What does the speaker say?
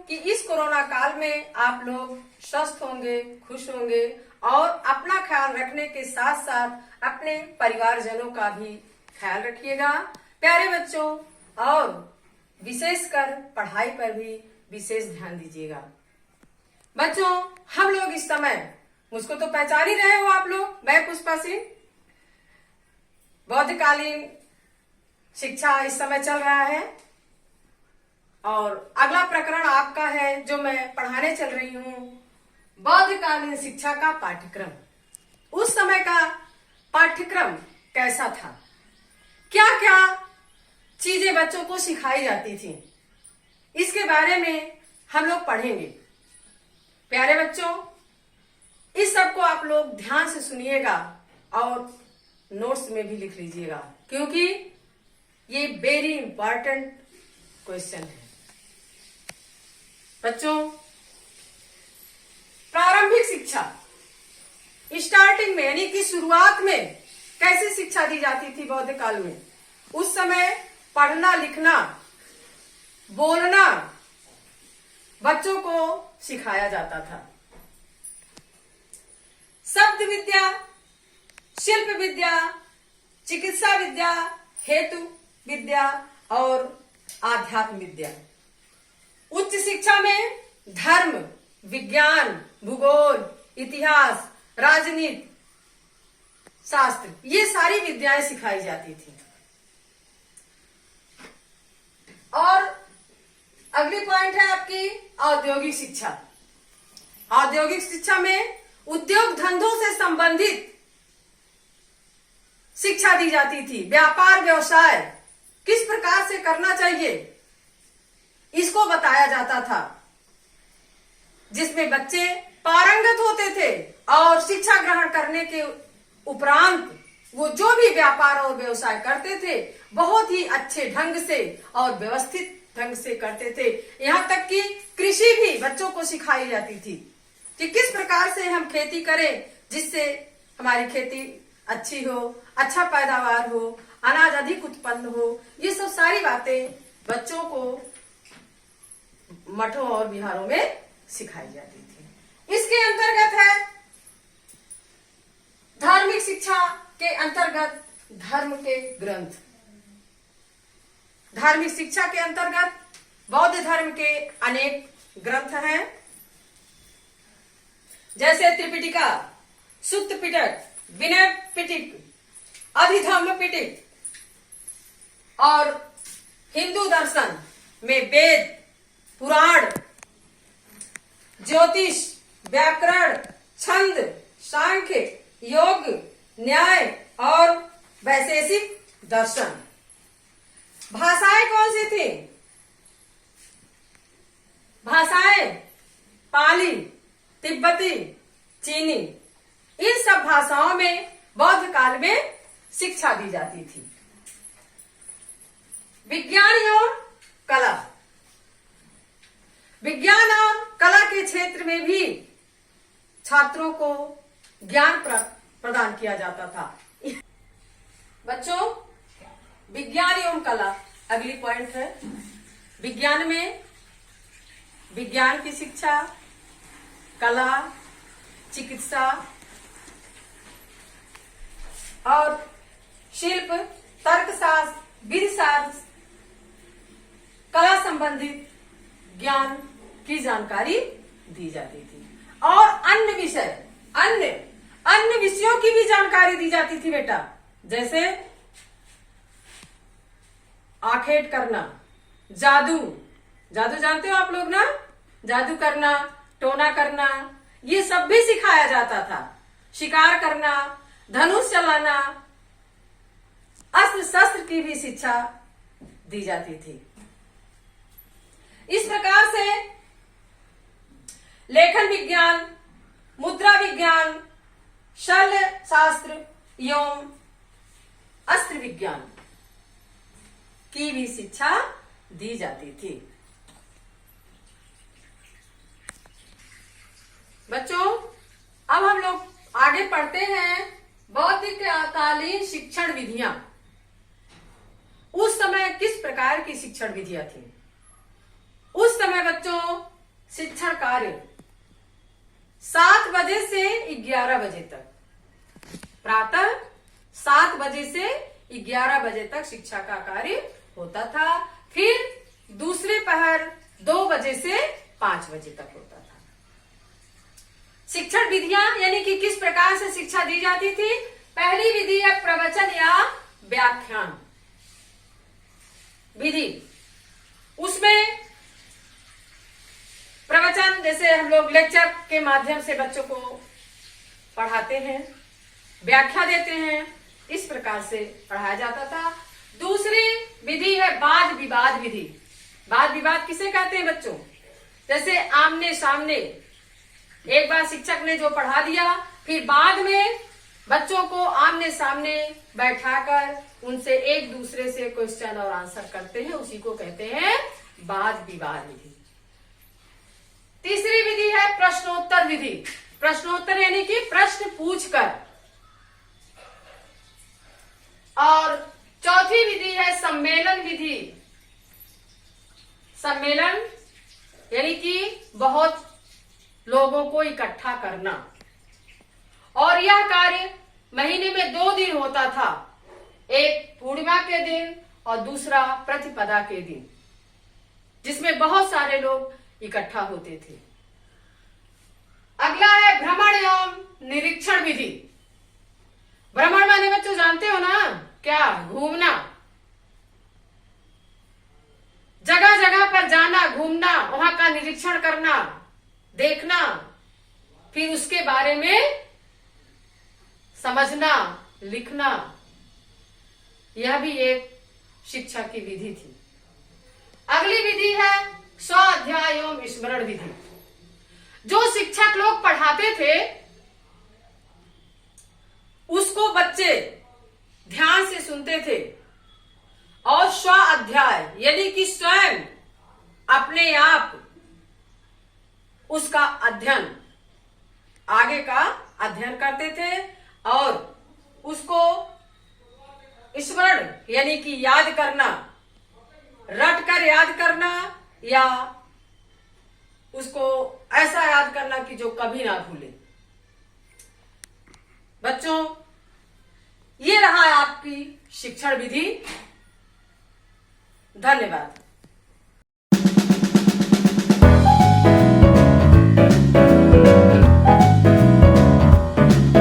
कि इस कोरोना काल में आप लोग स्वस्थ होंगे, खुश होंगे और अपना ख्याल रखने के साथ साथ अपने परिवारजनों का भी ख्याल रखिएगा। प्यारे बच्चों, और विशेषकर पढ़ाई पर भी विशेष ध्यान दीजिएगा। बच्चों, हम लोग इस समय, मुझको तो पहचान ही रहे हो आप लोग, मैं पुष्पा सिंह। बौद्धकालीन शिक्षा इस समय चल रहा है और अगला प्रकरण आपका है जो मैं पढ़ाने चल रही हूँ, बौद्धकालीन शिक्षा का पाठ्यक्रम। उस समय का पाठ्यक्रम कैसा था, क्या क्या चीजें बच्चों को सिखाई जाती थी, इसके बारे में हम लोग पढ़ेंगे। प्यारे बच्चों, इस सब को आप लोग ध्यान से सुनिएगा और नोट्स में भी लिख लीजिएगा, क्योंकि ये वेरी इंपॉर्टेंट क्वेश्चन है। बच्चों, प्रारंभिक शिक्षा, स्टार्टिंग में यानी कि शुरुआत में कैसे शिक्षा दी जाती थी बौद्ध काल में? उस समय पढ़ना, लिखना, बोलना बच्चों को सिखाया जाता था। शब्द विद्या, शिल्प विद्या, चिकित्सा विद्या, हेतु विद्या और आध्यात्म विद्या। उच्च शिक्षा में धर्म, विज्ञान, भूगोल, इतिहास, राजनीति, शास्त्र, ये सारी विद्याएं सिखाई जाती थी। और अगली पॉइंट है आपकी औद्योगिक शिक्षा। औद्योगिक शिक्षा में उद्योग धंधों से संबंधित शिक्षा दी जाती थी। व्यापार व्यवसाय किस प्रकार से करना चाहिए, इसको बताया जाता था, जिसमें बच्चे पारंगत होते थे और शिक्षा ग्रहण करने के उपरांत वो जो भी व्यापार और व्यवसाय करते थे बहुत ही अच्छे ढंग से और व्यवस्थित ढंग से करते थे। यहाँ तक कि कृषि भी बच्चों को सिखाई जाती थी कि किस प्रकार से हम खेती करें जिससे हमारी खेती अच्छी हो, अच्छा पैदावार हो, अनाज अधिक उत्पन्न हो। ये सब सारी बातें बच्चों को मठों और विहारों में सिखाई जाती थी। इसके अंतर्गत है धार्मिक शिक्षा के अंतर्गत धर्म के ग्रंथ। धार्मिक शिक्षा के अंतर्गत बौद्ध धर्म के अनेक ग्रंथ हैं, जैसे त्रिपिटिका, सुत्त पिटक, विनय पिटक, अधिधम्म पिटक, और हिंदू दर्शन में वेद, पुराण, ज्योतिष, व्याकरण, छंद, सांख्य, योग, न्याय और वैशेषिक दर्शन। भाषाएं कौन सी थी? भाषाएं पाली, तिब्बती, चीनी, इन सब भाषाओं में बौद्ध काल में शिक्षा दी जाती थी। विज्ञान एवं कला, विज्ञान और कला के क्षेत्र में भी छात्रों को ज्ञान प्रदान किया जाता था। बच्चों, विज्ञान एवं कला अगली पॉइंट है। विज्ञान में विज्ञान की शिक्षा, कला, चिकित्सा और शिल्प, तर्कशास्त्र, विधिशास्त्र, कला संबंधित ज्ञान की जानकारी दी जाती थी। और अन्य विषय, अन्य विषयों की भी जानकारी दी जाती थी बेटा, जैसे आखेट करना, जादू जानते हो आप लोग ना, जादू करना, टोना करना, ये सब भी सिखाया जाता था। शिकार करना, धनुष चलाना, अस्त्र शस्त्र की भी शिक्षा दी जाती थी। इस प्रकार से लेखन विज्ञान, मुद्रा विज्ञान, शल्य शास्त्र एवं अस्त्र विज्ञान की भी शिक्षा दी जाती थी। बच्चों, अब हम लोग आगे पढ़ते हैं बौद्धकालीन शिक्षण विधियां। उस समय किस प्रकार की शिक्षण विधियां थी? उस समय बच्चों कार्य 7 बजे से 11 बजे तक, प्रातः 7 बजे से 11 बजे तक शिक्षा का कार्य होता था। फिर दूसरे पहर 2 बजे से 5 बजे तक होता था। शिक्षण विधियां यानी कि किस प्रकार से शिक्षा दी जाती थी। पहली विधि है प्रवचन या व्याख्यान विधि। उसमें प्रवचन जैसे हम लोग लेक्चर के माध्यम से बच्चों को पढ़ाते हैं, व्याख्या देते हैं, इस प्रकार से पढ़ाया जाता था। दूसरी विधि है वाद विवाद विधि। वाद विवाद किसे कहते हैं बच्चों? जैसे आमने सामने, एक बार शिक्षक ने जो पढ़ा दिया, फिर बाद में बच्चों को आमने सामने बैठाकर उनसे एक दूसरे से क्वेश्चन और आंसर करते हैं, उसी को कहते हैं वाद विवाद विधि। तीसरी विधि है प्रश्नोत्तर विधि। प्रश्नोत्तर यानी कि प्रश्न पूछकर। और चौथी विधि है सम्मेलन विधि। सम्मेलन यानी कि बहुत लोगों को इकट्ठा करना। और यह कार्य महीने में 2 दिन होता था, एक पूर्णिमा के दिन और दूसरा प्रतिपदा के दिन, जिसमें बहुत सारे लोग इकट्ठा होते थे। अगला है भ्रमण एवं निरीक्षण विधि। भ्रमण माने बच्चों जानते हो ना, क्या? घूमना, जगह जगह पर जाना, घूमना, वहां का निरीक्षण करना, देखना, फिर उसके बारे में समझना, लिखना। यह भी एक शिक्षा की विधि थी। अगली विधि है स्वाध्याय एवं स्मरण विधि। जो शिक्षक लोग पढ़ाते थे उसको बच्चे ध्यान से सुनते थे और स्व अध्याय यानी कि स्वयं अपने आप उसका अध्ययन, आगे का अध्ययन करते थे और उसको स्मरण यानी कि याद करना, रट कर याद करना या उसको ऐसा याद करना कि जो कभी ना भूले। बच्चों, ये रहा आपकी शिक्षण विधि। धन्यवाद।